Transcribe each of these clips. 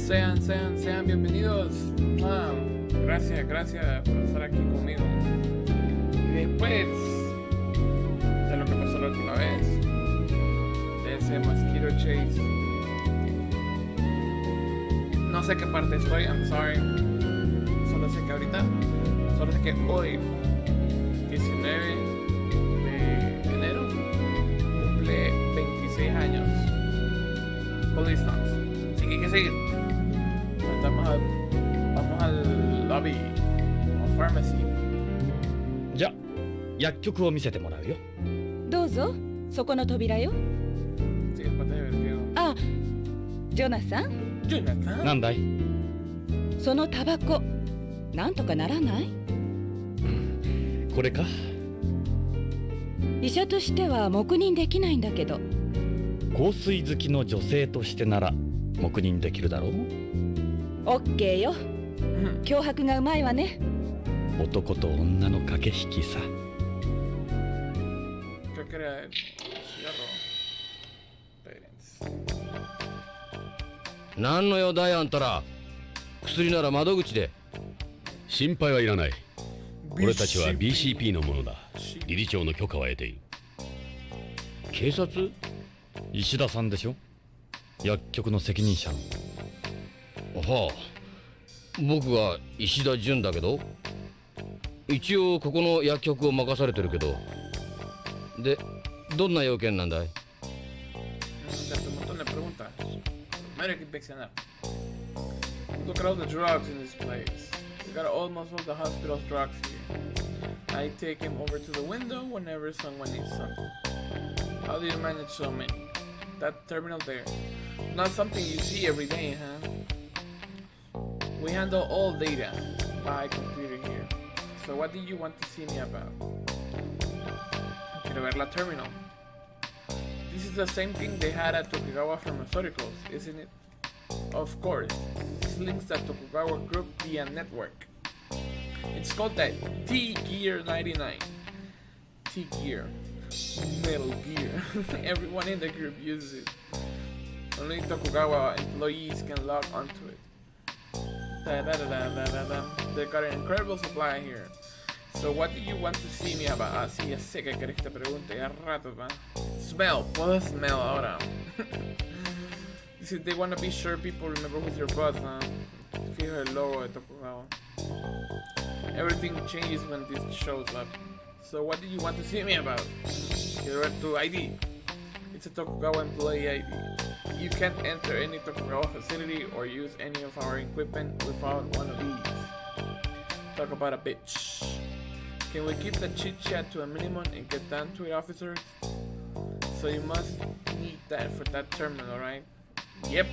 Sean bienvenidos. Gracias por estar aquí conmigo. Y después de lo que pasó la última vez, de ese mosquito chase, no sé qué parte estoy, I'm sorry. Solo sé que hoy, 19 de enero, cumple 26 años Policenauts. Así que hay que seguir. Vamos al lobby, a pharmacy. じゃあ薬局を見せてもらうよ。どうぞ、そこの扉よ。 Sí, es parte divertido. あ、ジョナサン、 Jonathan. なんだい？そのタバコなんとかならない？これか？医者としては黙認できないんだけど。香水好きの女性としてなら黙認できるだろう。オッケーよ。脅迫がうまいわね。男と女の駆け引きさ。 Creo que era el cigarro. Espérense. 何の用だいあんたら。薬なら窓口で。心配はいらない。俺たちは BCP のものだ。理事長の許可は得ている。警察？石田さんでしょ、薬局の責任者の。はあ、僕は石田純だけど、一応ここの薬局を任されてるけど。で、どんな要件なんだい？ Hacerte un montón de preguntas. Primero hay que inspeccionar. Look at all the drugs in this place. We got almost all the hospital's drugs here. I take him over to the window whenever someone needs something. How do you manage so many? That terminal there. Not something you see every day, huh? We handle all data by computer here. So what do you want to see me about? Quiero ver la terminal. This is the same thing they had at Tokugawa Pharmaceuticals, isn't it? Of course. This links the Tokugawa group via network. It's called the T-Gear 99. T-Gear. Metal Gear. Everyone in the group uses it. Only Tokugawa employees can log onto it. They got an incredible supply here. So what do you want to see me about? Ah, sí, ya sé que querés que te pregunte, ya rato, va. Smell, puedo smell ahora. They want to be sure people remember who's your boss, huh? Fijo el logo de Tokugawa. Everything changes when this shows up. So what do you want to see me about? Quiero ver tu ID. It's a Tokugawa employee ID. You can't enter any Tokugawa facility or use any of our equipment without one of these. Talk about a bitch. Can we keep the chit chat to a minimum and get down to it, officers? So you must need that for that terminal, right? Yep.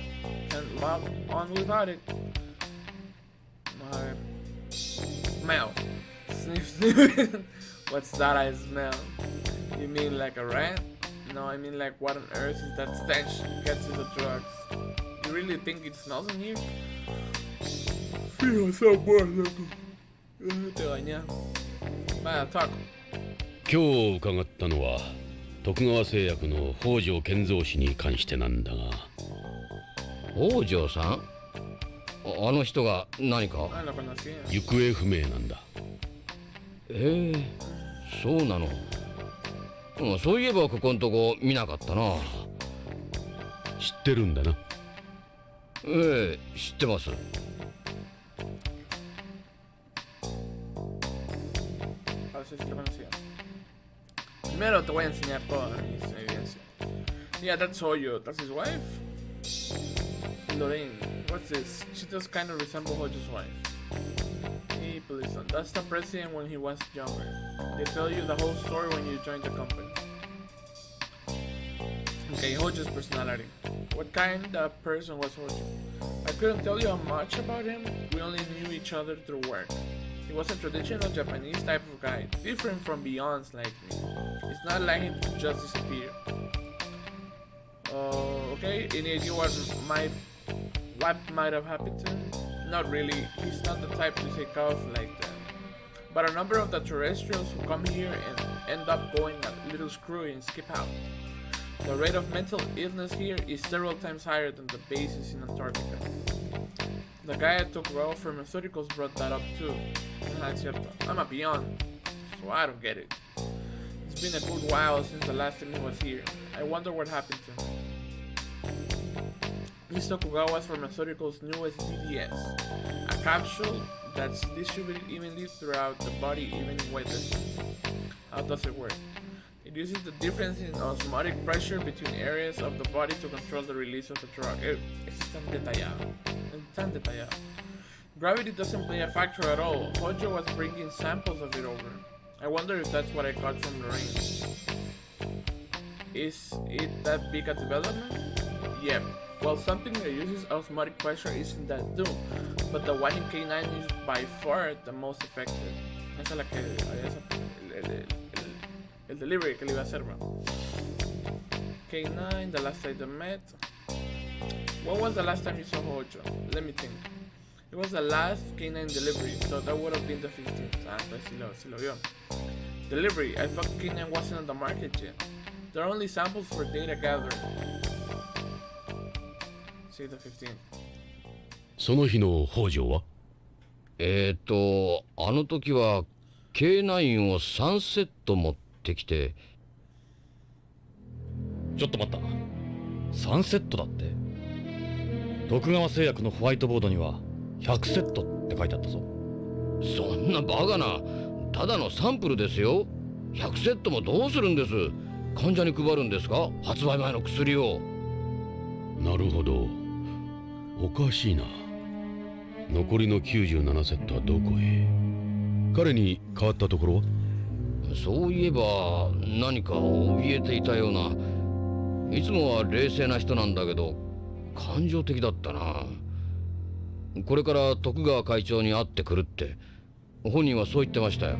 Can't log on without it. Smell. Sniff, sniff. What's that I smell? You mean like a rat? No, I mean like what on earth is that stench gets to the drugs? You really think it smells in here? Feel so bored, loco. Te bañas. Vaya, talk. 今日伺ったのは徳川製薬の北条健三氏に関してなんだが。北条さん？あの人が何か？Ah, lo conocía. 行方不明なんだ。そうなの。そういえばここんとこ見なかったな。知ってるんだな。知ってます。A ver si lo conocía. Primero te voy a enseñar todas mis evidencias. Yeah, that's Hojo. That's his wife. Lorraine. What's this? She does kind of resemble Hojo's wife. Hey, Policeman. That's the president when he was younger. They tell you the whole story when you join the company. Okay, Hojo's personality. What kind of person was Hojo? I couldn't tell you much about him. We only knew each other through work. He was a traditional Japanese type of guy, different from Beyond's like me. It's not like him to just disappear. Okay, any idea what might have happened to him? Not really. He's not the type to take off like that. But a number of the terrestrials who come here and end up going a little screwy and skip out. The rate of mental illness here is several times higher than the bases in Antarctica. The guy at Tokugawa Pharmaceuticals brought that up too. Es cierto. I'm a beyond, so I don't get it. It's been a good while since the last time he was here. I wonder what happened to him. This Tokugawa's Pharmaceuticals' newest DDS, a capsule that's distributed evenly throughout the body even in weather. How does it work? It uses the difference in osmotic pressure between areas of the body to control the release of the drug. Es tan detallado. Es tan detallado. Gravity doesn't play a factor at all. Hojo was bringing samples of it over. I wonder if that's what I got from Lorraine. Is it that big a development? Yep. Well, something that uses osmotic pressure isn't that too, but the one in K9 is by far the most effective. Esa es la que el delivery que le iba a hacer, bro. K9, the last I met. When was the last time you saw Hojo? Let me think. It was the last K9 delivery, so that would have been the 15th. Ah, entonces sí lo vio. Delivery, I thought K9 wasn't on the market yet. There are only samples for data gathering. See the 15th. その日の北条は？あの時は K9 を3セット持ってきて。ちょっと待った。3セットだって。徳川製薬のホワイトボードには100セットって書いてあったぞ。そんなバカな。ただのサンプルですよ。100セットもどうするんです？患者に配るんですか？発売前の薬を。なるほど。おかしいな。残りの97セットはどこへ？彼に変わったところは？そういえば何か怯えていたような。いつもは冷静な人なんだけど感情的だったな。これから徳川会長に会ってくるって本人はそう言ってましたよ。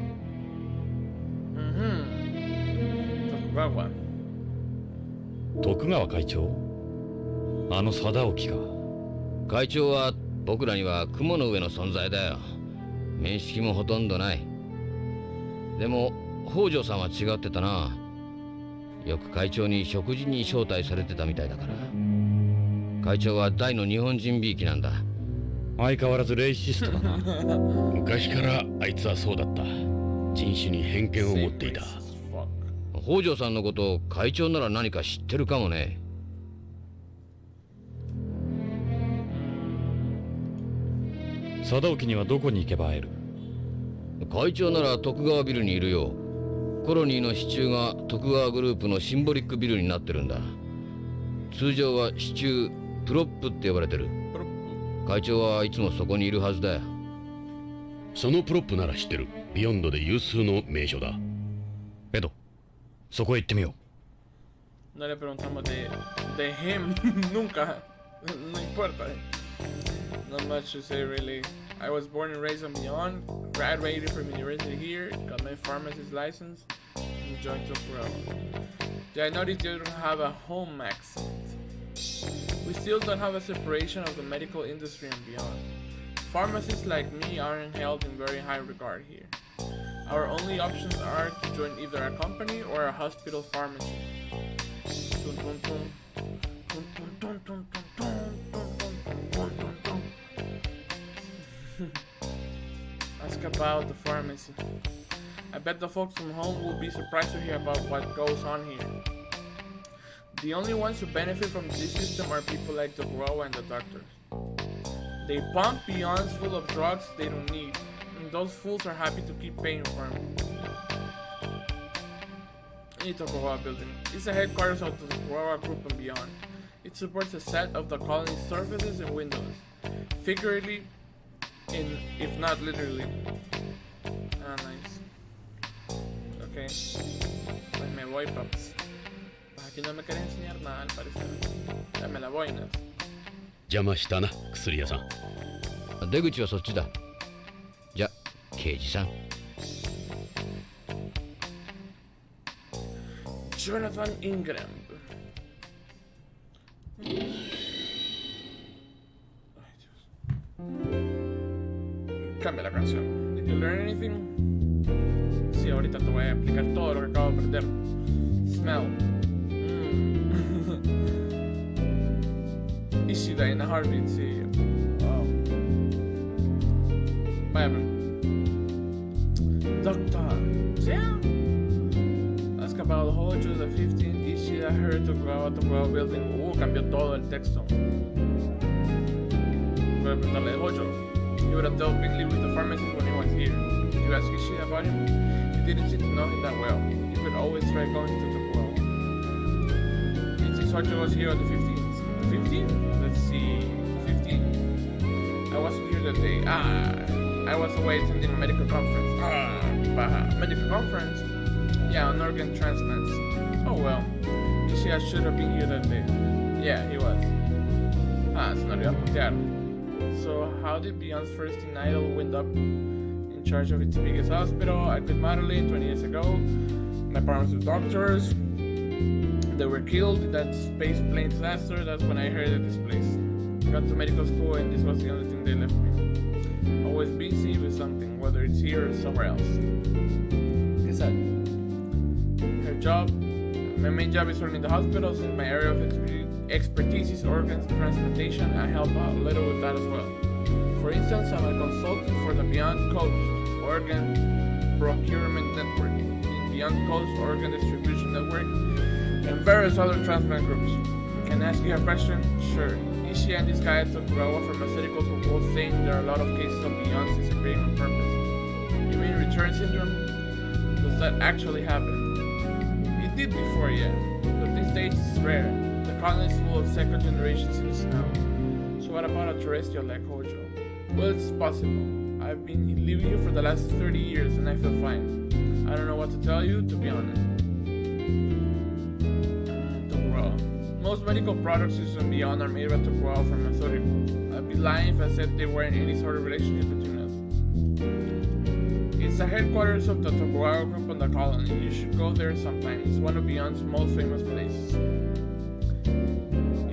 徳川会長？あの貞興か。会長は僕らには雲の上の存在だよ。面識もほとんどない。でも北条さんは違ってたな。よく会長に食事に招待されてたみたいだから。会長は大の日本人びいきなんだ。相変わらずレイシストだな。昔からあいつはそうだった。人種に偏見を持っていた。北条さんのことを会長なら何か知ってるかもね。貞興にはどこに行けば会える？会長なら徳川ビルにいるよ。コロニーの支柱が徳川グループのシンボリックビルになってるんだ。通常は支柱プロップって呼ばれてる。会長はいつもそこにいるはずだよ。そのプロップなら知ってる。ビヨンドで有数の名所だ。エド、そこへ行ってみよう。No le preguntamos de him nunca. No importa. Not much to say really. I was born and raised on Beyond, graduated from university here, got my pharmacist license, and joined Tokugawa. Yeah, I noticed you don't have a home accent. We still don't have a separation of the medical industry and beyond. Pharmacists like me aren't held in very high regard here. Our only options are to join either a company or a hospital pharmacy. Dun, dun, dun. Dun, dun, dun, dun, dun, dun, dun, dun, dun, dun, dun. Ask about the pharmacy. I bet the folks from home will be surprised to hear about what goes on here. The only ones who benefit from this system are people like Tokugawa and the doctors. They pump Beyonds full of drugs they don't need, and those fools are happy to keep paying for them. In Tokugawa building. It's the headquarters of the Tokugawa group and beyond. It supports a set of the colony's surfaces and windows, figuratively, if not literally. Ah, nice. Okay. Pues me voy, paps. Aquí no me quería enseñar nada, al parecer. Ya me la voy, ¿no? 邪魔したな、薬屋さん。出口はそっちだ。じゃ、刑事さん。Jonathan Ingram. Cambia la canción. Did you learn anything? Sí, ahorita te voy a explicar todo lo que acabo de aprender. Smell. Ishida in a heartbeat, sí. Wow. Vaya, Doctor. Yeah. Ask about Hojo the 15th. Ishida heard Tokugawa building. Cambió todo el texto. Voy a preguntarle de Hojo. He would have dealt bigly with the pharmacist when he was here. You ask Ishida about him? You didn't seem to know him that well. You could always try going to Tokugawa. Since Hojo was here on the 15th. The 15th? Let's see. 15th. I wasn't here that day. I was away attending a medical conference. Medical conference? Yeah, on organ transplants. Oh well. Ishida should have been here that day. Yeah, he was. Se no lo iba a putear. So how did Beyond's first in Idol wind up in charge of its biggest hospital? I could model it 20 years ago. My parents were doctors. They were killed in that space plane disaster. That's when I heard of this place. Got to medical school and this was the only thing they left me. Always busy with something, whether it's here or somewhere else. Guess that. Her job, my main job is running the hospital, since my area of expertise is organ transplantation. I help out a little with that as well. For instance, I'm a consultant for the Beyond Coast Organ Procurement Network, the Beyond Coast Organ Distribution Network, and various other transplant groups. Can I ask you a question? Sure. Ishii and this guy at Tokugawa Pharmaceuticals were both saying there are a lot of cases of Beyond disappearing on purpose. You mean return syndrome? Does that actually happen? It did before, yeah, but these days it's rare. The colony is full of second generation citizens now. So what about a terrestrial like Hojo? Well, it's possible. I've been living here for the last 30 years and I feel fine. I don't know what to tell you, to be honest. Tokugawa. Most medical products used on Beyond are made by Tokugawa Pharmaceuticals. I'd be lying if I said they weren't any sort of relationship between us. It's the headquarters of the Tokugawa group on the colony. You should go there sometime. It's one of Beyond's most famous places.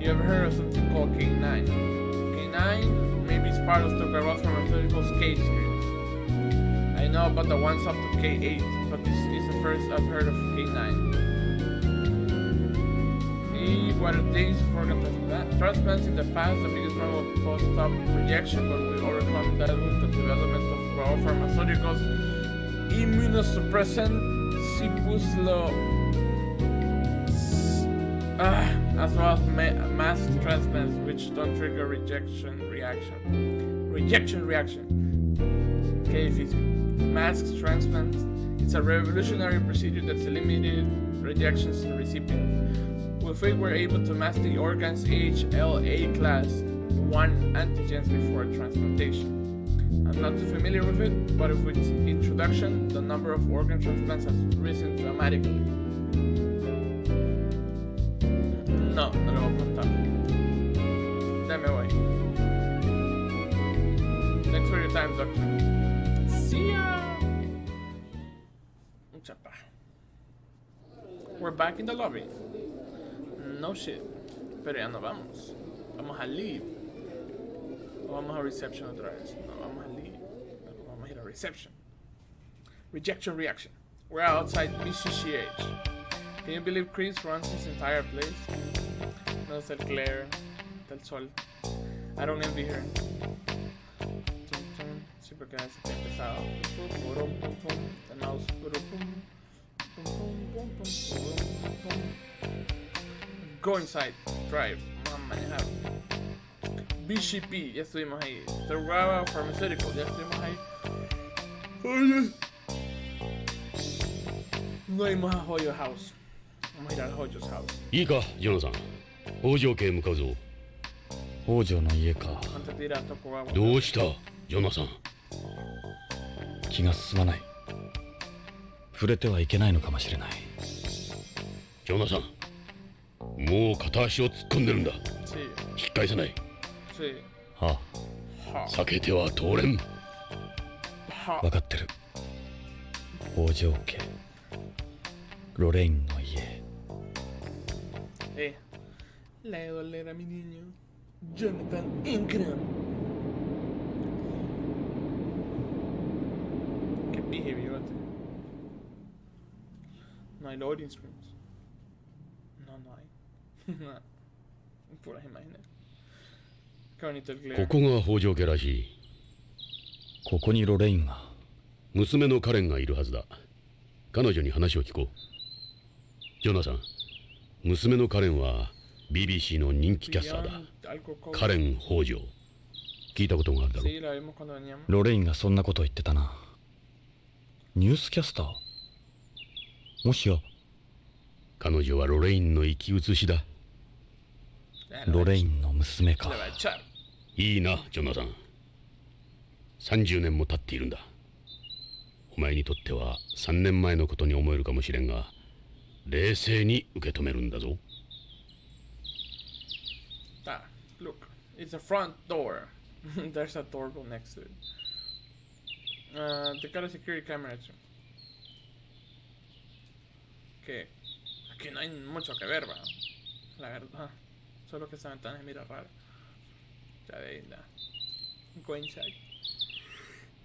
You ever heard of something called K9? K9? Maybe it's part of Tokugawa Pharmaceuticals K series. I know about the ones up to K8, but this is the first I've heard of K9. What are days of organ transplants in the past? The biggest problem was post-op rejection, but we overcome that with the development of Tokugawa Pharmaceuticals immunosuppressant Cipuslo, as well as mass transplants, which don't trigger rejection reaction. Okay, if it's mass transplants, it's a revolutionary procedure that's eliminated rejections in recipients. With it, we're able to mask the organ's HLA class 1 antigens before transplantation. I'm not too familiar with it, but with its introduction, the number of organ transplants has risen dramatically. No le voy a preguntar. Dame voy. Thanks for your time, doctor. See ya! Mucha paja. We're back in the lobby. No shit. Pero ya no vamos. Vamos a leave. O vamos a reception otra vez. No, vamos a leave. Vamos a ir a reception. Rejection reaction. We're outside BCCH. Can you believe Chris runs this entire place? No está el glare, está el sol. I don't envy her. Sí, porque a veces está pesado. The mouse. Go inside. Drive. Vamos a manejar. BCP, ya estuvimos ahí. Tokugawa Pharmaceutical, ya estuvimos ahí. Oye. No íbamos a Hoyo House. Vamos a ir al Hoyo's House. いいかジョナサン北条家へ向かうぞ。北条の家か。 Antes de ir a Tokugawa. どうしたジョナサン。気が進まない。触れてはいけないのかもしれない。ジョナサンもう片足を突っ込んでるんだ。 Sí, 引き返さない。 sí. はは避けては通れん。あ、は分かってる。北条家、ロレインの家。Le de doler a mi niño. Jonathan Ingram. Qué pije, bigote. No hay loading screens. No hay. Puras imágenes. Qué bonito el こ glare. こが北条家らしい。ここにロレインが。娘のカレンがいるはずだ。彼女に話を聞こう。ジョナサン、娘のカレンは BBC の人気キャスターだ。 Algo como- カレン北条。聞いたことがあるだろう。 Sí, la vimos cuando veníamos. ロレインがそんなこと言ってたな。ニュースキャスター、もしや彼女はロレインの生き写しだ。 ロレインの娘か。 Le va a echar. いいな、ジョナサン。30年も経っているんだ。お前にとっては3年前のことに思えるかもしれんが、冷静に受け止めるんだぞ。 Ah, look. It's a front door. There's a doorbell next to it. Te cara security camera. Que aquí no hay mucho que ver, va. La verdad. Solo que esta ventana se mira rara. Ya veis, la. Go inside.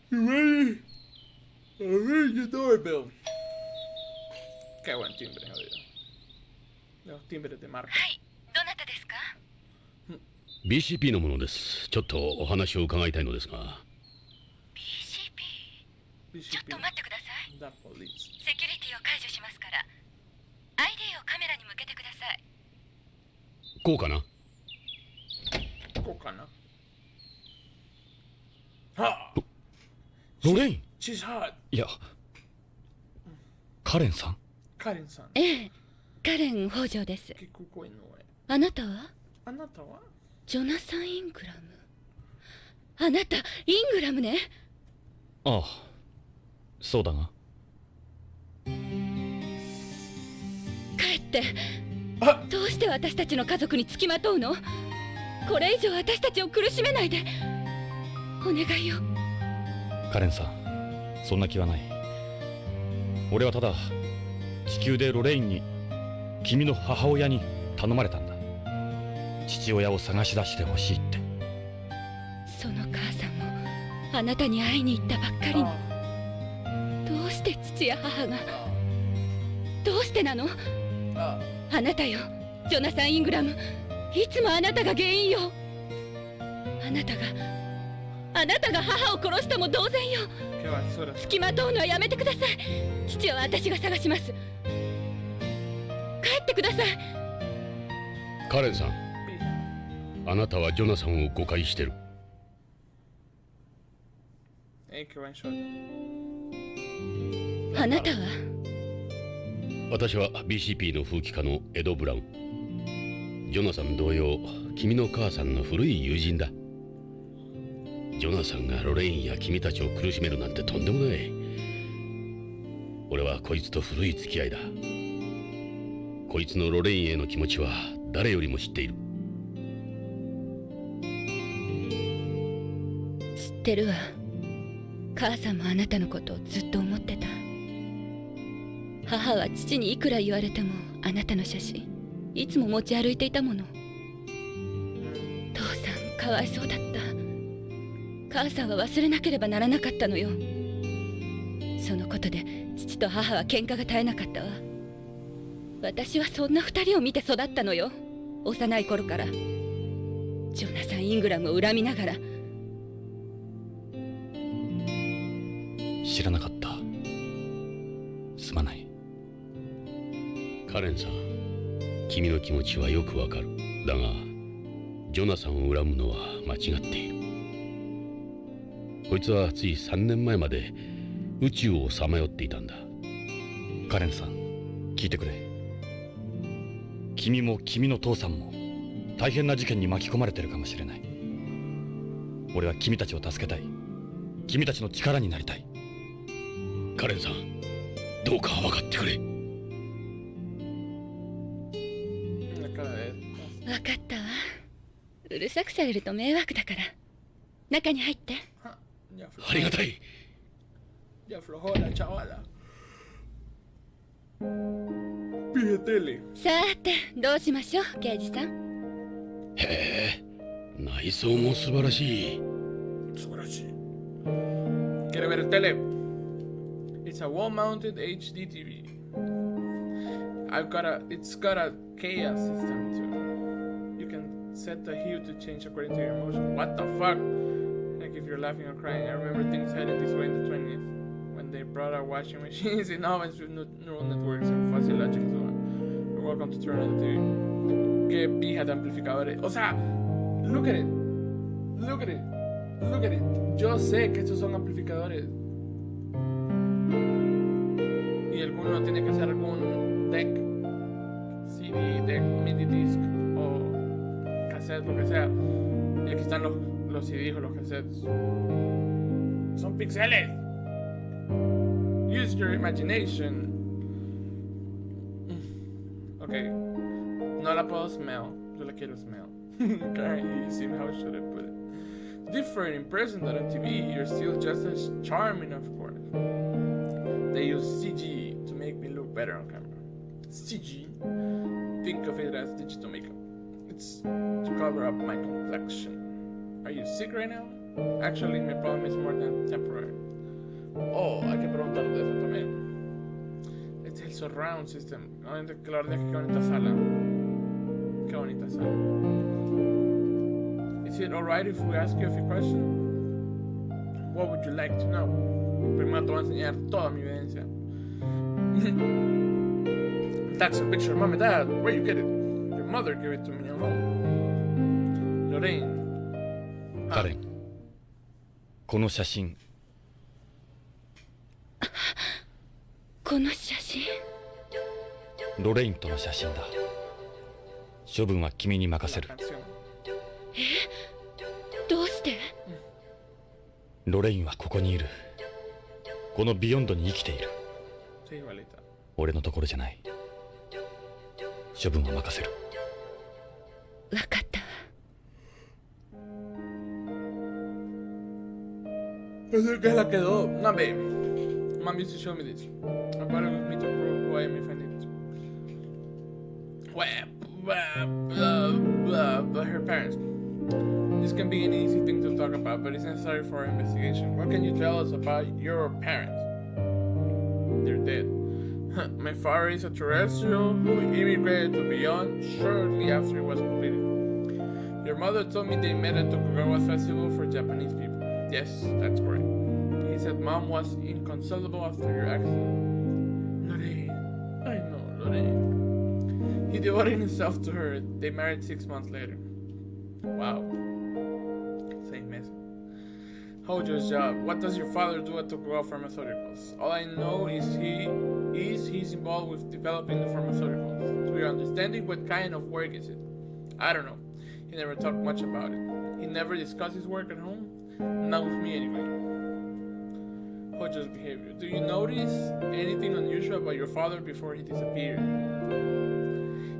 Ready? The doorbell. Qué buen timbre, jodido. Los timbres de marca. はい、どなたですか？ BCP のものです。ちょっとお話を伺いたいのですが。 BCP。 ちょっ BCP. と待ってください。 The police. セキュリティを解除しますから ID をカメラに向けてください。こうかな。こうかな。はあ、ロレイン。 She's hot. いや、カレンさん。カレンさん。ええ、カレン北条です。 Qué cuco y no es. あなたは？あなたは？ジョナサン・イングラム。あなたイングラムね。ああ、そうだが。帰って。あ、どうして私たちの家族につきまとうの？これ以上私たちを苦しめないで。お願いよ。カレンさん、そんな気はない。俺はただ地球でロレインに、君の母親に頼まれたんだ。父親を探し出してほしいって。その母さんもあなたに会いに行ったばっかりに。どうして父や母が？どうしてなの？あ、あなたよ、ジョナサン・イングラム。いつもあなたが原因よ。あなたが母を殺したも同然よ。 qué basura. つきまとうのはやめてください。父は私が探します。帰ってください。カレンさん、あなたはジョナサンを誤解してる。 Qué buen shot. あなたは？私は BCP の風紀家のエド・ブラウン。ジョナサン同様、君の母さんの古い友人だ。ジョナサンがロレインや君たちを苦しめるなんてとんでもない。俺はこいつと古い付き合いだ。こいつのロレインへの気持ちは誰よりも知っている。知ってるわ。母さんもあなたのことをずっと思ってた。母は父にいくら言われてもあなたの写真いつも持ち歩いていたもの。父さんかわいそうだった。母さんは忘れなければならなかったのよ。そのことで父と母は喧嘩が絶えなかったわ。私はそんな二人を見て育ったのよ。幼い頃から。ジョナサン・イングラムを恨みながら。知らなかった。すまない。カレンさん、君の気持ちはよくわかる。だが、ジョナサンを恨むのは間違っている。こいつはつい3年前まで宇宙をさまよっていたんだ。カレンさん、聞いてくれ。君も君の父さんも大変な事件に巻き込まれてるかもしれない。俺は君たちを助けたい。君たちの力になりたい。カレンさん、どうか分かってくれ。 La cara de él. 分かったわ。うるさくされると迷惑だから。中に入って。Ja, ya あり aflojó. がたい。 Ya aflojó la chavala. Pide tele. さて、どうしましょう、刑事さん。へえ、内装も素晴らしい。 Subarashi. ¿Quiere ver tele? It's a wall-mounted HD TV. It's got a chaos system too. You can set the hue to change according to your emotion. What the fuck? Like if you're laughing or crying. I remember things headed this way in the 20s. When they brought out washing machines in ovens with neural networks and fuzzy logic and so on. You're welcome to turn on the TV. Qué pija de amplificadores. O sea, look at it. Look at it. Look at it. Yo sé que estos son amplificadores. Y alguno tiene que ser algún deck, CD, deck, mini disc o cassette, lo que sea. Y aquí están los CDs o los cassettes. Son pixeles. Use your imagination. Okay. No la puedo smell. Yo la quiero smell. Karen, you see how should I put it? Different in person than on TV. You're still just as charming, of course. They use CG to make me look better on camera. CG. Think of it as digital makeup. It's to cover up my complexion. Are you sick right now? Actually, my problem is more than temporary. Oh, hay que preguntar de eso también. Este es el surround system. Que la verdad es que qué bonita sala. Qué bonita sala. Is it alright if we ask you a few questions? What would you like to know? Primero te voy a enseñar toda mi evidencia. That's a picture of mom and dad. Where you get it? Your mother gave it to me at home. Lorraine. カレン、この写真。この写真。ロレインとの写真だ。処分は君に任せる。どうして？ロレインはここにいる。このビヨンドに生きている。俺のところじゃない。処分は任せる。わかった。Pensé que la quedó. No, babe. Mom used to show me this. I brought it with me to prove who I am if I need to. But her parents. This can be an easy thing to talk about, but it's necessary for our investigation. What can you tell us about your parents? They're dead. My father is a terrestrial who immigrated to Beyond shortly after it was completed. Your mother told me they met at Tokugawa Festival for Japanese people. Yes, that's correct. He said mom was inconsolable after your accident. Lorraine. I know, Lorraine. He devoted himself to her. They married 6 months later. Wow. Same mess. Hojo's job. What does your father do at Tokugawa Pharmaceuticals? All I know is he's involved with developing the pharmaceuticals. To your understanding, what kind of work is it? I don't know. He never talked much about it. He never discussed his work at home. Not with me anyway. Hojo's behavior. Do you notice anything unusual about your father before he disappeared?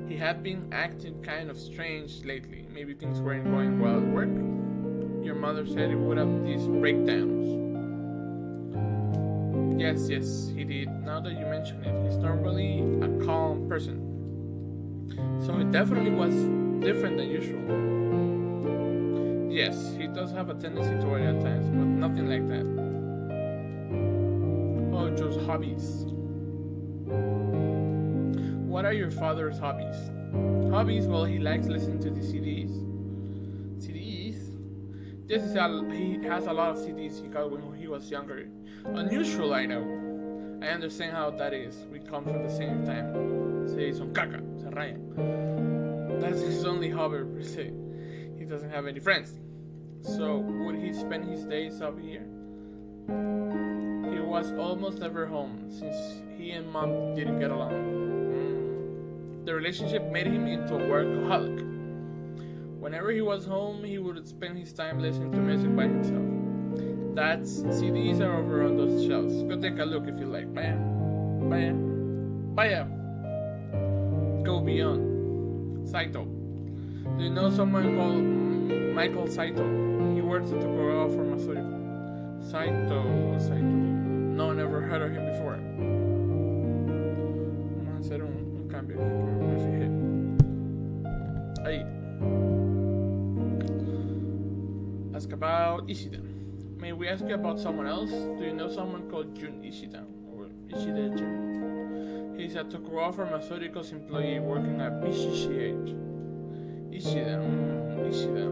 He had been acting kind of strange lately. Maybe things weren't going well at work. Your mother said he would have these breakdowns. Yes, he did. Now that you mention it, he's normally a calm person. So it definitely was different than usual. Yes, he does have a tendency to worry at times, but nothing like that. Hojo's hobbies. What are your father's hobbies? Hobbies? Well, he likes listening to the CDs. CDs? Yes, he has a lot of CDs he got when he was younger. Unusual, I know. I understand how that is. We come from the same time. Se son caca, se rayan. That's his only hobby per se. He doesn't have any friends. So, would he spend his days up here? He was almost never home since he and mom didn't get along. The relationship made him into a workaholic. Whenever he was home, he would spend his time listening to music by himself. That's CDs are over on those shelves. Go take a look if you like. Baya. Go Beyond. Saito. Do you know someone called Michael Saito? He works at Tokugawa Pharmaceutical. Saito. No, never heard of him before. Vamos a hacer un cambio aquí que me fijé. Ahí. Ask about Ishida. May we ask you about someone else? Do you know someone called Jun Ishida? Or Ishida Jun? He's a Tokugawa Pharmaceuticals employee working at BCCH. Ishida. Ishida.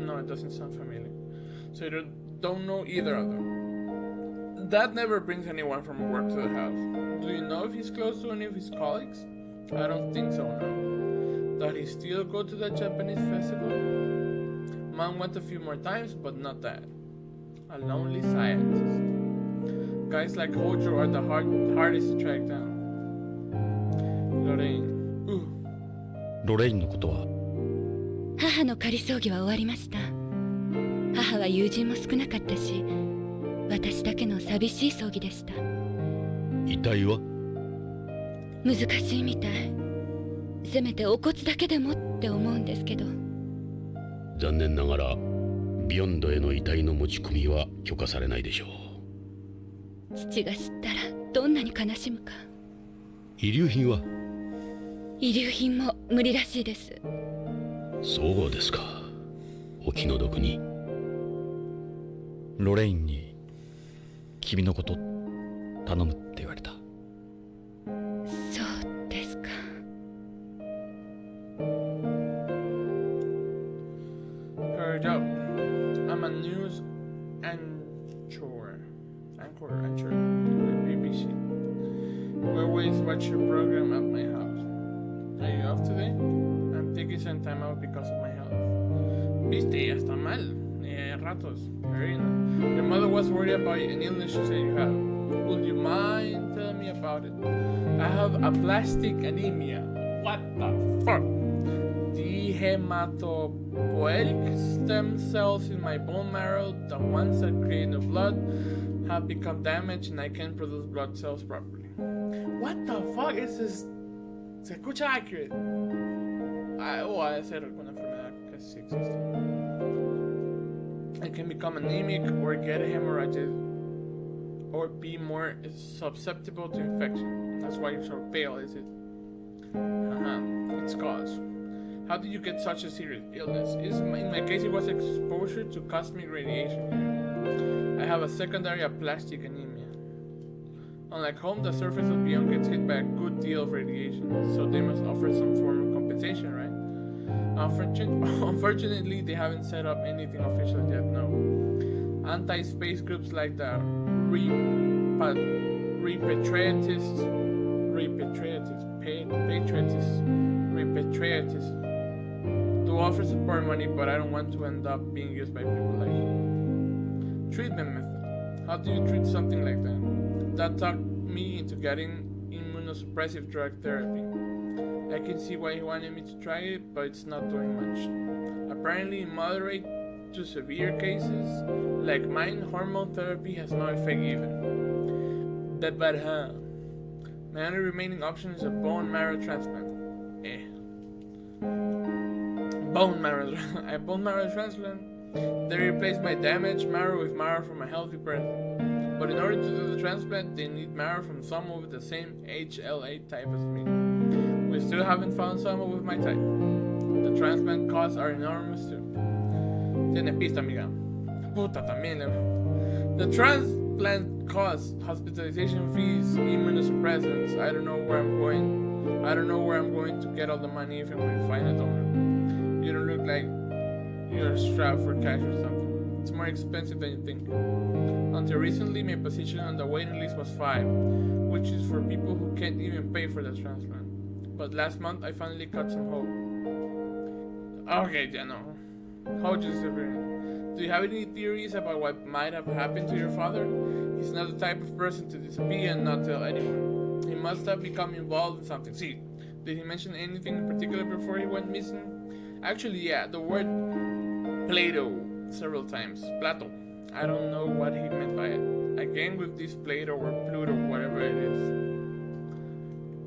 No, it doesn't sound familiar. So you don't know either of them. Dad never brings anyone from work to the house. Do you know if he's close to any of his colleagues? I don't think so, no. Does he still go to that Japanese festival? Mom went a few more times, but not that. A lonely scientist. Guys like Hojo are the hardest to track down. Lorraine. ロレインのことは母の仮葬儀は終わりました。母は友人も少なかったし、私だけの寂しい葬儀でした。遺体は難しいみたい。せめてお骨だけでもって思うんですけど。残念ながらビヨンドへの遺体の持ち込みは許可されないでしょう。父が知ったらどんなに悲しむか。遺留品は遺留品も無理らしいです。そうですか。お気の毒に。ロレインに君のこと頼むって言われた。そうですか。Heard up. I'm a news anchor with BBC. We always watch your program at my house. Are you off today? I'm taking some time out because of my health. Viste, ya está mal. Ratos. Marina. Your mother was worried about an illness she said you have. Would you mind telling me about it? I have aplastic anemia. What the fuck? The hematopoietic stem cells in my bone marrow, the ones that create new blood, have become damaged and I can't produce blood cells properly. What the fuck is this? Se escucha accurate. Ha de ser alguna enfermedad que sí existe. I can become anemic or get hemorrhages or be more susceptible to infection. That's why you're so pale, is it? It's cause. How did you get such a serious illness? In my case, it was exposure to cosmic radiation. I have a secondary aplastic anemia. Unlike home, the surface of beyond gets hit by a good deal of radiation, so they must offer some form of compensation, right? Unfortunately, they haven't set up anything official yet, no. Anti-space groups like the repatriatists do offer support money, but I don't want to end up being used by people like you. Treatment method. How do you treat something like that? That talked me into getting immunosuppressive drug therapy. I can see why he wanted me to try it, but it's not doing much. Apparently, in moderate to severe cases, like mine, hormone therapy has no effect either. My only remaining option is a bone marrow transplant. A bone marrow transplant. They replace my damaged marrow with marrow from a healthy person. But in order to do the transplant, they need marrow from someone with the same HLA type as me. We still haven't found someone with my type. The transplant costs are enormous too. Tienes pista, amiga. Puta, también. The transplant costs, hospitalization fees, immunosuppressants. I don't know where I'm going to get all the money if I'm going to find a donor. You don't look like you're strapped for cash or something. It's more expensive than you think. Until recently, my position on the waiting list was 5, which is for people who can't even pay for the transplant. But last month, I finally got some hope. Okay, ya no. Hojo is disappearing. Do you have any theories about what might have happened to your father? He's not the type of person to disappear and not tell anyone. He must have become involved in something. See, did he mention anything in particular before he went missing? Actually, yeah, the word Plato several times. Plato. I don't know what he meant by it. Again with this Plato or Pluto, whatever it is.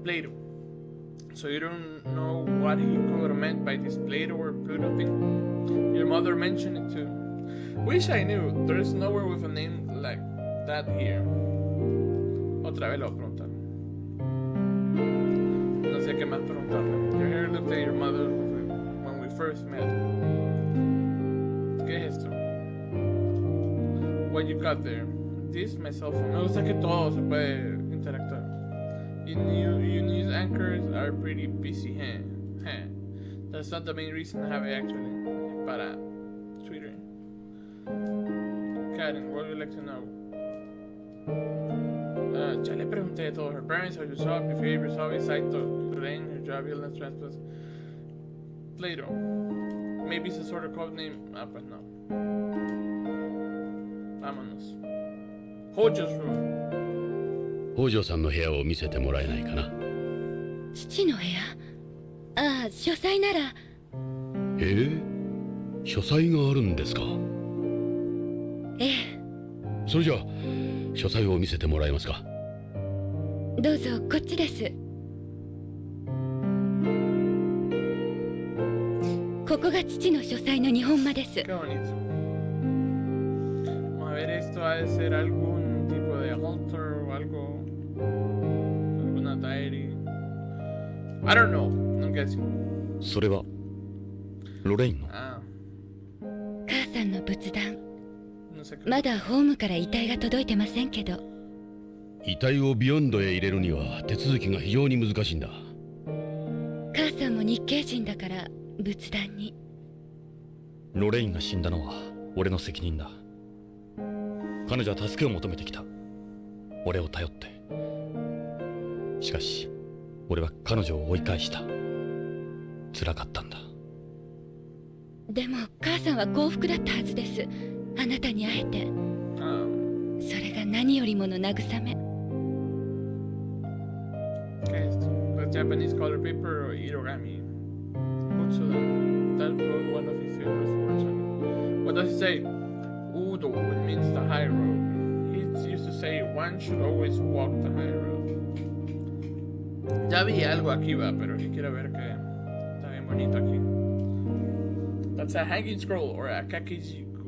Plato. So you don't know what he could have meant by this Plato or Pluto thing? Your mother mentioned it too. Wish I knew. There's nowhere with a name like that here. Otra vez lo voy a preguntar. No sé qué más preguntarle. Your hair looked like your mother when we first met. ¿Qué es esto? What you got there? This, my cell phone. Me gusta que todo se puede interactuar. You news anchors are pretty busy, huh? That's not the main reason I have it actually. para Twitter. Karen, what would you like to know? Ya le pregunté de todo. Her parents, how you saw, your favorite hobby, Saito, Lorraine, her job, illness, transplants. Plato. Maybe it's a sort of code name. Pues no. Vámonos. Hojo's room. 北条さんの部屋を見せてもらえないかな。父の部屋。ああ、書斎なら。書斎があるんですか。ええ。それじゃあ書斎を見せてもらえますか。どうぞ、こっちです。ここが父の書斎の日本間です。Qué bonito. Vamos a ver, esto ha de ser algún tipo de altar o algo. Alguna diary. I don't know. I'm guessing. それはロレインの。Ah, 母さんの仏壇。 no sé qué. まだホームから遺体が届いてませんけど。遺体をビヨンドへ入れるには手続きが非常に難しいんだ。母さんも日系人だから仏壇に。ロレインが死んだのは俺の責任だ。彼女は助けを求めてきた。俺を頼って。しかし俺は彼女を追い返した。辛かったんだ。でも母さんは幸福だったはずです。あなたに会えて。 それが何よりもの慰め。 ¿Qué es esto? The Japanese color paper or irogami. Utsudan. That wrote one of his favorite words. What does he say? Udo, it means the high road. He used to say one should always walk the high road. Ya vi algo aquí, va, pero que quiero ver que está bien bonito aquí. That's a hanging scroll or a kakijiku.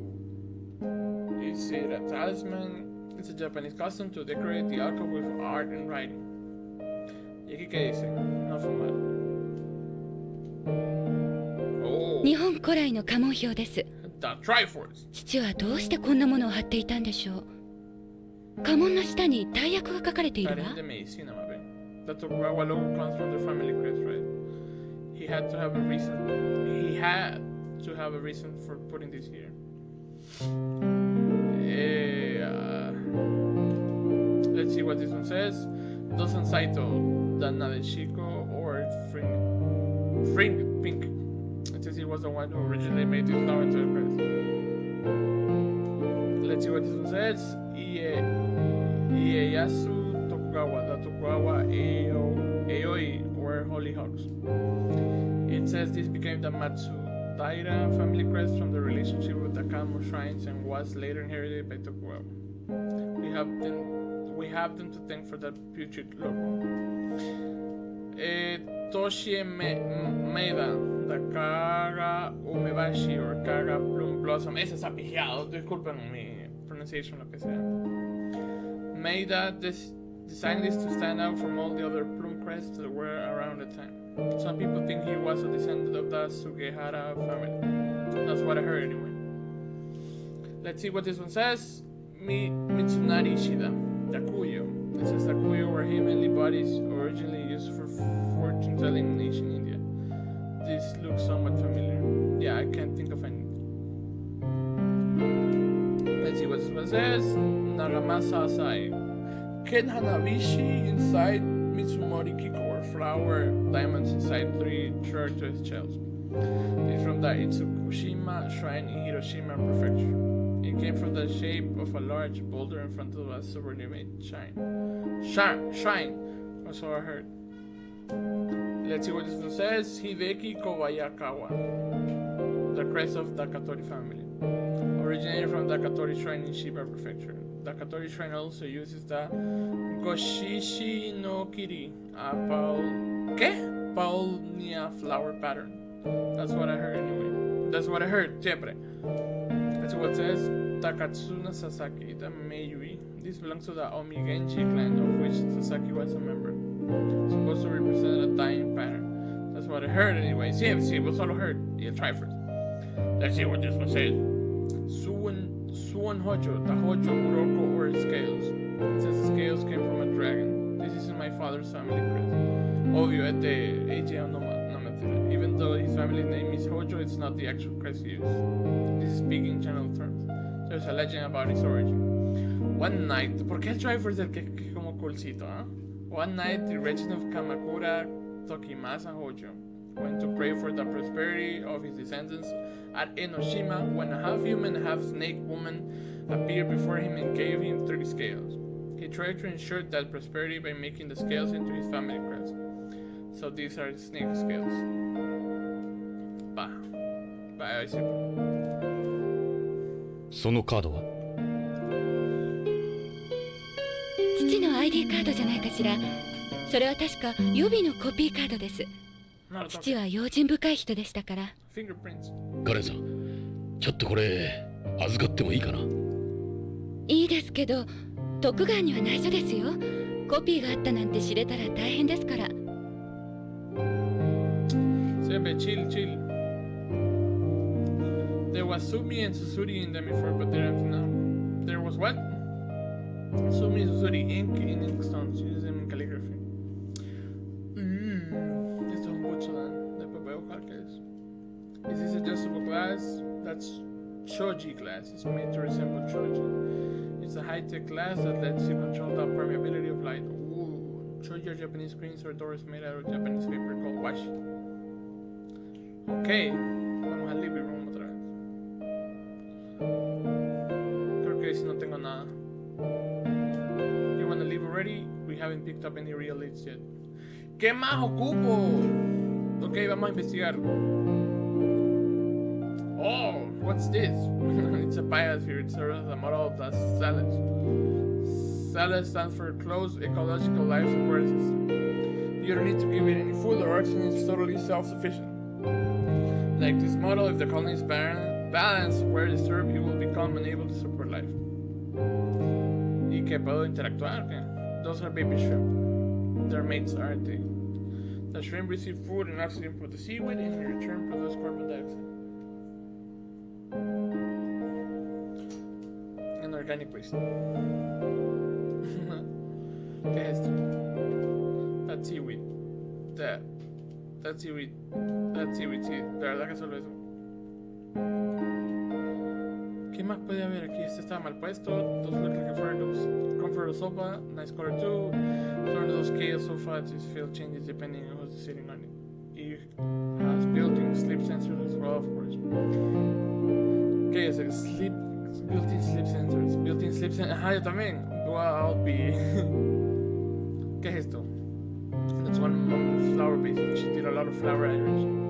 Is it a talisman? It's a Japanese custom to decorate the alcove with art and writing. ¿Y aquí qué dice? No fumar. Oh, 日本古来の家紋標です。 the Triforce. 父はどうしてこんなものを貼っていたんでしょう。家紋の下に大役が書かれているわ。 Karen de medicina, más bien. The Tokugawa logo comes from the family crest, right? He had to have a reason. He had to have a reason for putting this here. Let's see what this one says. Doesn't Saito, Dan Nadeshiko, or Fring Pink. It says he was the one who originally made this flower into a crest. Let's see what this one says. Ieyasu Tokugawa, the Tokugawa Aoi, or Holy Hawks. It says this became the Matsudaira family crest from the relationship with the Kamo shrines and was later inherited by Tokugawa. We have them to thank for that putrid logo. Toshie Maeda, the Kaga Umebashi or Kaga Plum Blossom. Ese es apigiado, disculpen mi pronunciation, lo que sea. Maeda designed this to stand out from all the other plume crests that were around the time. Some people think he was a descendant of the Sugehara family. That's what I heard anyway. Let's see what this one says. Mitsunari Shida. Takuyo. It says Takuyo were heavenly bodies originally used for fortune telling in ancient India. This looks somewhat familiar. Yeah, I can't think of any. Let's see what this one says. Nagamasa Asai. Ken Hanabishi inside Mitsumori Kiko, or flower diamonds inside 3 tortoise shells. It's from the Itsukushima shrine in Hiroshima Prefecture. It came from the shape of a large boulder in front of a soberly made shrine. Or so I heard. Let's see what this one says. Hideki Kobayakawa, the crest of the Katori family. Originated from the Katori shrine in Shiba Prefecture. The Katori shrine also uses the Goshishi no Kiri, a Paulnia flower pattern. That's what I heard anyway. That's what I heard, siempre. That's what it says. Takatsuna Sasaki, the Meiyui. This belongs to the Omigenji clan, of which Sasaki was a member. It's supposed to represent a dying pattern. That's what I heard anyway. See, what's all I heard? Yeah, try first. Let's see what this one says. Suwon Hojo, the Hojo Uroko or scales. It says the scales came from a dragon. This is in my father's family crest. Obvio, este AJ no me incident. Even though his family's name is Hojo, it's not the actual crest he used. This is speaking in general terms. There's a legend about his origin. One night, ¿por qué el driver es el que como coolcito, huh? One night, the regent of Kamakura, Tokimasa Hojo, went to pray for the prosperity of his descendants at Enoshima when a half-human, half-snake woman appeared before him and gave him 30 scales. He tried to ensure that prosperity by making the scales into his family crest. So these are snake scales. I see. そのカードは父の ID カードじゃないかしら。それは確か予備のコピーカードです。父は用心深い人でしたから。カレンさん、ちょっとこれ預かってもいいかな。いいですけど、徳川には内緒ですよ。コピーがあったなんて知れたら大変ですから。chill. There was Sumi and Susuri in them before, but they're empty now. There was what? Sumi and Susuri ink in inkstones. Use them in calligraphy. Esto es un bucho, Dan. Después voy a buscar qué es. Is this adjustable glass? That's Shoji glass. It's made to resemble Shoji. It's a high-tech glass that lets you control the permeability of light. Ooh. Shoji are Japanese screens or doors made out of Japanese paper called washi. Ok, vamos al living room otra vez. Creo que si no tengo nada. You wanna leave already? We haven't picked up any real leads yet. ¿Qué más ocupo? Ok, vamos a investigar. Oh, what's this? It's a biosphere. It serves as a model of the SALAS. SALAS stands for Closed Ecological Life Support System. You don't need to give it any food or oxygen. It's totally self-sufficient. Like this model, if the colony is balanced where disturbed, it will become unable to support life. ¿Y qué puedo interactuar? ¿Qué? Those are baby shrimp. Their mates, aren't they? The shrimp receive food and oxygen from the seaweed and in return produce carbon dioxide. And organic waste. ¿Qué es esto? That's seaweed. That's seaweed, sí, la verdad que solo eso. ¿Qué más puede haber aquí? Este está mal puesto. Those look like a comfortable sofa. Nice color too. It's one of those chaos sofas. Its feel changes depending on who's sitting on it. It has built-in sleep sensors as well, of course. Okay, es built-in sleep sensors. Built-in sleep sensors. Ajá, yo también. Well, I'll be. ¿Qué es esto? That's one flower base. She did a lot of flower animation.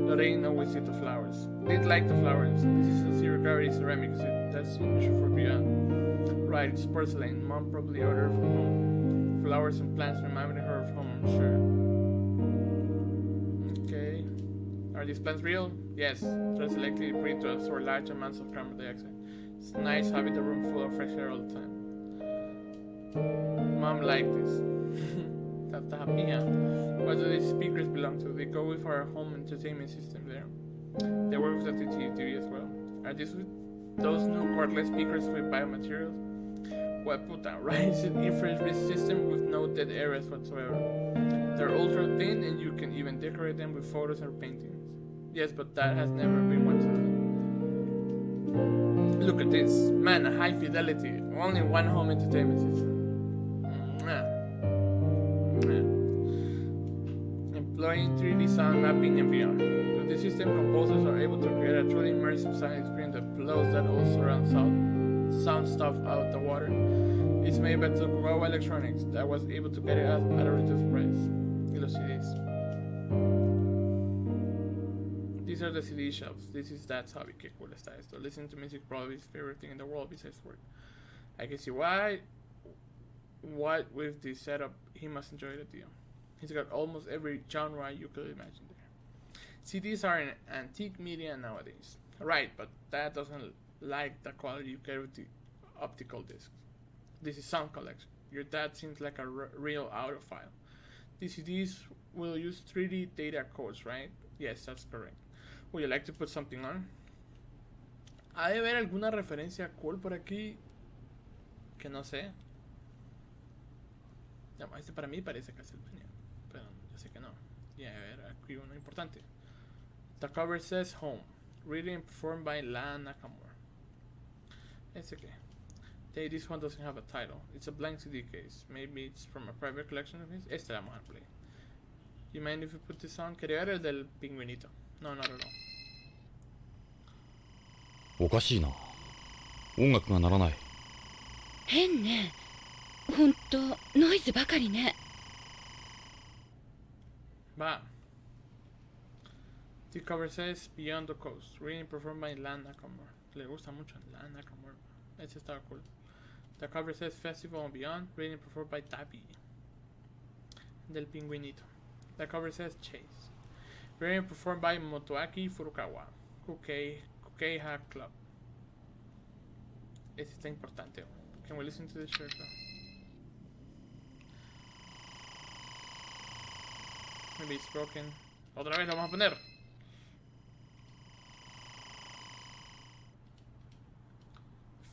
Lorraine always did the flowers. Did like the flowers. This is a zero gravity ceramic. That's unusual for beyond. Right, it's porcelain. Mom probably ordered from home. Flowers and plants reminding her of home, I'm sure. Okay. Are these plants real? Yes. They're likely breed to absorb large amounts of carbon dioxide. It's nice having the room full of fresh air all the time. Mom liked this. That's happy, yeah. What do these speakers belong to? They go with our home entertainment system there. They work with the TV as well. Are these those new cordless speakers with biomaterials? What puta, right? It's an infrared system with no dead areas whatsoever. They're ultra thin and you can even decorate them with photos or paintings. Yes, but that has never been one to. Look at this. Man, high fidelity. Only one home entertainment system. Employing 3D sound mapping and VR. With this system, composers are able to create a truly immersive sound experience that blows that old surround sound stuff out the water. It's made by Tokugawa Electronics that was able to get it at a reduced price. Y los CDs. These are the CD shelves. This is that hobby. Que cool está esto. Listening to music probably his favorite thing in the world besides work. I can see why. What with this setup, he must enjoy the deal. He's got almost every genre you could imagine there. CDs are an antique media nowadays. Right, but that doesn't like the quality you get with the optical discs. This is sound collection. Your dad seems like a real audiophile. These CDs will use 3D data codes, right? Yes, that's correct. Would you like to put something on? ¿Ha de haber alguna referencia cool por aquí? Que no sé. No, este para mí parece que es el dueño, pero yo sé que no. Yeah, era aquí uno importante. The cover says home. Written and performed by La Nakamura. It's okay. This one doesn't have a title. It's a blank CD case. Maybe it's from a private collection of his. Esta la vamos a play. You mind if you put this on? Quería ver el del pingüinito. No, not at all. おかしいな。音楽が鳴らない。変ね。ほんとノイズばかりね。Va. The cover says Beyond the Coast. Written and performed by La Nakamura. Le gusta mucho La Nakamura. Ese estaba cool. The cover says Festival and Beyond. Written and performed by Tabi. Del pingüinito. The cover says Chase. Written and performed by Motoaki Furukawa. Kukeiha Club. Ese está importante. Can we listen to this shirt though? Maybe it's broken. Otra vez lo vamos a poner.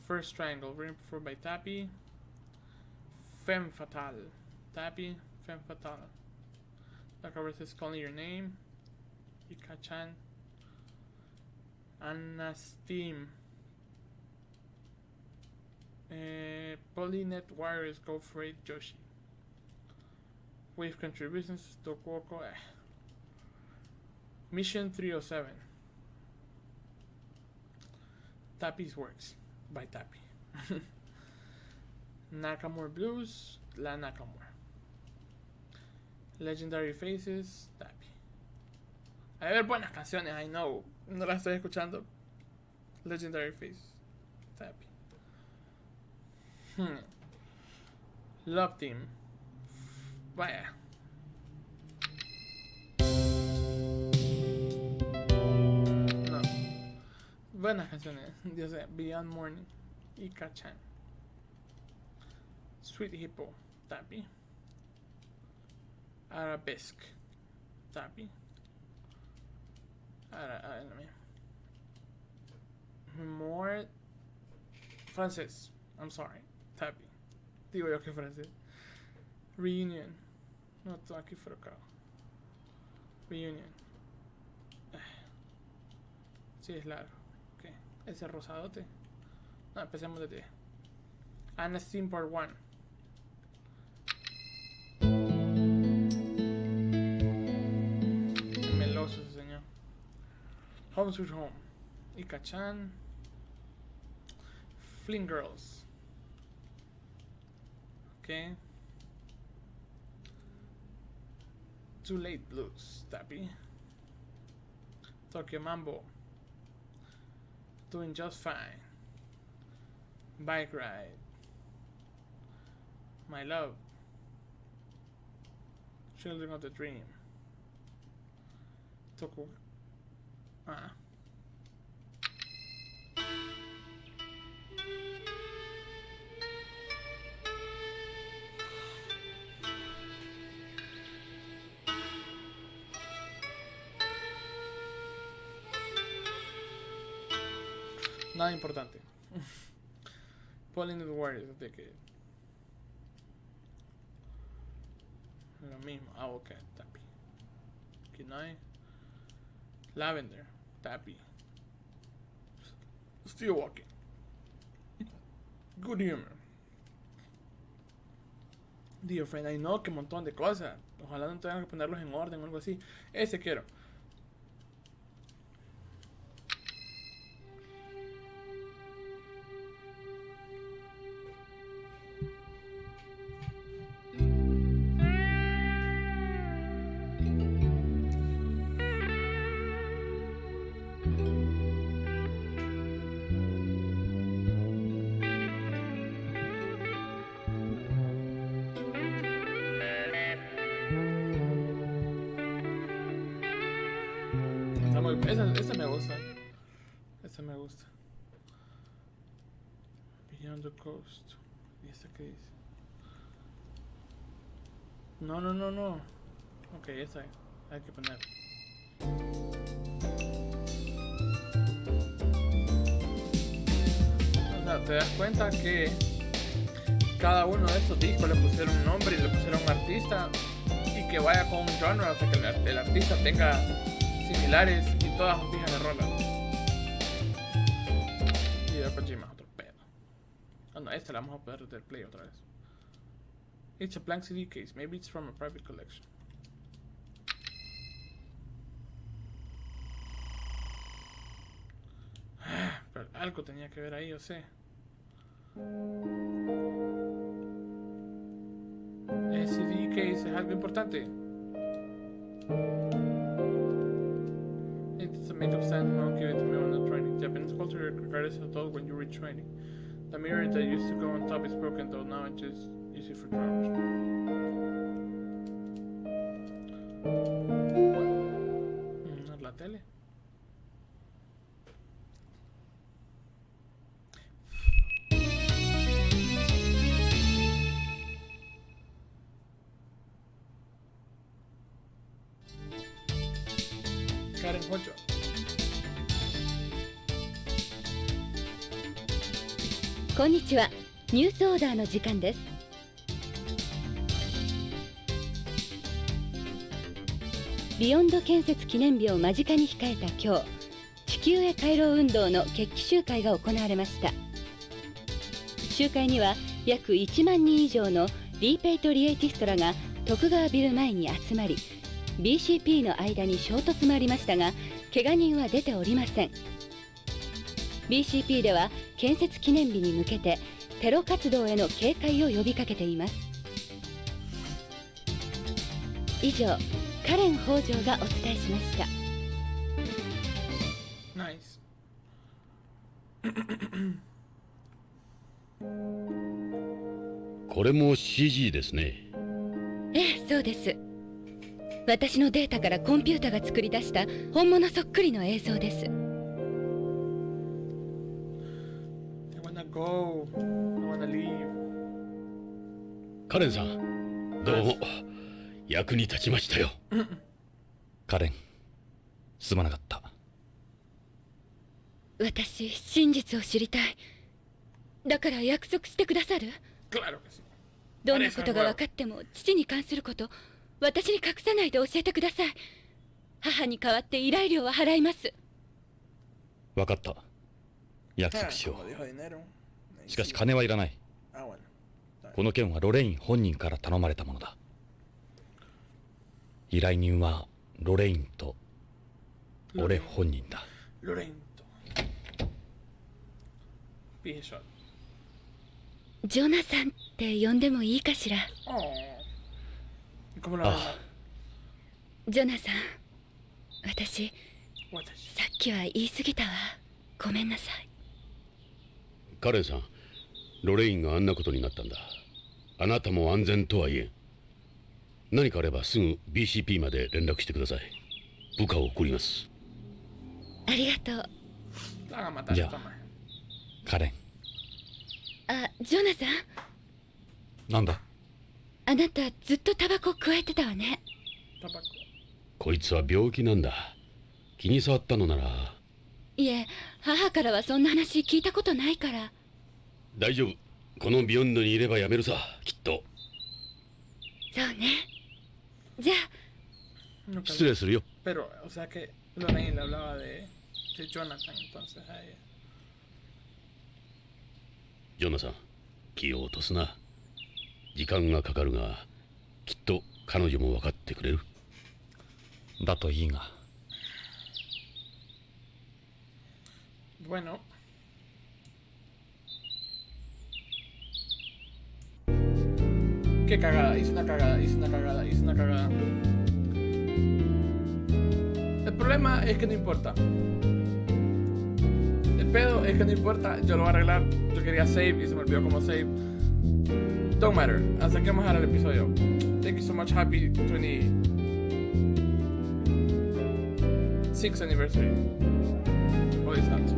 First Triangle, written and performed by Tapi. Femme Fatale. Tapi, Femme Fatale. The cover says Calling Your Name. Ika-chan. Anastim. Polynet Warriors Go For It Joshi. Wave contributions to Kokoko. Mission 307. Tapi's Works by Tapi. Nakamura Blues, La Nakamura. Legendary Faces, Tapi. A ver, buenas canciones, I know. No las estoy escuchando. Legendary Faces, Tapi. Love Team. Vaya. No. Buenas canciones. Dios sé, Beyond Morning. Ika-chan. Sweet Hippo. Tapi. Arabesque. Tapi. More francés. I'm sorry. Tapi. Digo yo que francés. Reunion. No, estoy aquí fuera. Reunion. Sí, es largo. Ok. Ese rosadote. No, empecemos de ti. Anna Steam Part 1. Qué meloso ese señor. Home Sweet Home. Ika-chan. Fling Girls. Okay. Too Late Blues, Tapi. Tokyo Mambo. Doing Just Fine. Bike Ride. My Love. Children of the Dream. Toku. Nada importante. Policenauts Warriors de que lo mismo. Ok, Tapi. Aquí no hay. Lavender, Tapi. Still Walking. Good Humor. Dear Friend, I know que un montón de cosas. Ojalá no tengan que ponerlos en orden o algo así. Ese quiero. Esa me gusta. Esa me gusta. Beyond the Coast. ¿Y esta qué dice? No. Ok, esa hay que poner. O sea, te das cuenta que cada uno de estos discos le pusieron un nombre y le pusieron un artista y que vaya con un genre, o sea, que el artista tenga similares y todas son pijas de rolas. Hideo Kojima, otro pedo. Oh no, esta la vamos a poder del play otra vez. It's a blank CD case, maybe it's from a private collection. Pero algo tenía que ver ahí, yo sé. El CD case es algo importante. It's a makeup stand mount given to me on the training. Japanese culture regardless of all when you reach training. The mirror that used to go on top is broken though, now it's just use it for drawers. No es la tele. Karen Hojo.こんにちは。ニュースオーダーの時間です。ビヨンド建設記念日を間近に控えた今日、地球へ帰ろう運動の決起集会が行われました。集会には約1万人以上のリーペイトリエイティストらが徳川ビル前に集まり、BCP の間に衝突もありましたが、怪我人は出ておりません。BCP では建設記念日に向けてテロ活動への警戒を呼びかけています。以上、カレン北条がお伝えしました。ナイス。これも CG ですね。ええ、そうです。私のデータからコンピュータが作り出した本物そっくりの映像です。カレンさん、どうも役に立ちましたよ。カレン、すまなかった。私、真実を知りたい。だから約束してくださる？どんなことが分かっても父に関すること、私に隠さないで教えてください。母に代わって依頼料は払います。分かった。約束しよう。しかし金はいらない。この件はロレイン本人から頼まれたものだ。依頼人はロレインと俺本人だ。ロレインとジョナサンって呼んでもいいかしら。ああ。ジョナサン、私さっきは言い過ぎたわ。ごめんなさい。カレンさん、ロレインがあんなことになったんだ。あなたも安全とは言えん。何かあればすぐ BCP まで連絡してください。部下を送ります。ありがとう。じゃあ、カレン。あ、ジョナサン。なんだ？あなたずっとタバコ加えてたわね。こいつは病気なんだ。気に障ったのなら。いえ、母からはそんな話聞いたことないから。大丈夫。このビヨンドにいればやめるさ、きっと。そうね。じゃあ。失礼するよ。Pero, o sea que Lorraine le hablaba de Jonathan, entonces a ella. ジョナサン、気を落とすな。時間がかかるが、きっと彼女も分かってくれる。だといいが。Bueno. Qué cagada, hice una cagada. El problema es que no importa. El pedo es que no importa, yo lo voy a arreglar. Yo quería save y se me olvidó cómo save. Don't matter. Hasta que vamos a dejar el episodio. Thank you so much. Happy 26th anniversary. Policenauts.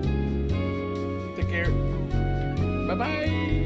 Take care. Bye bye.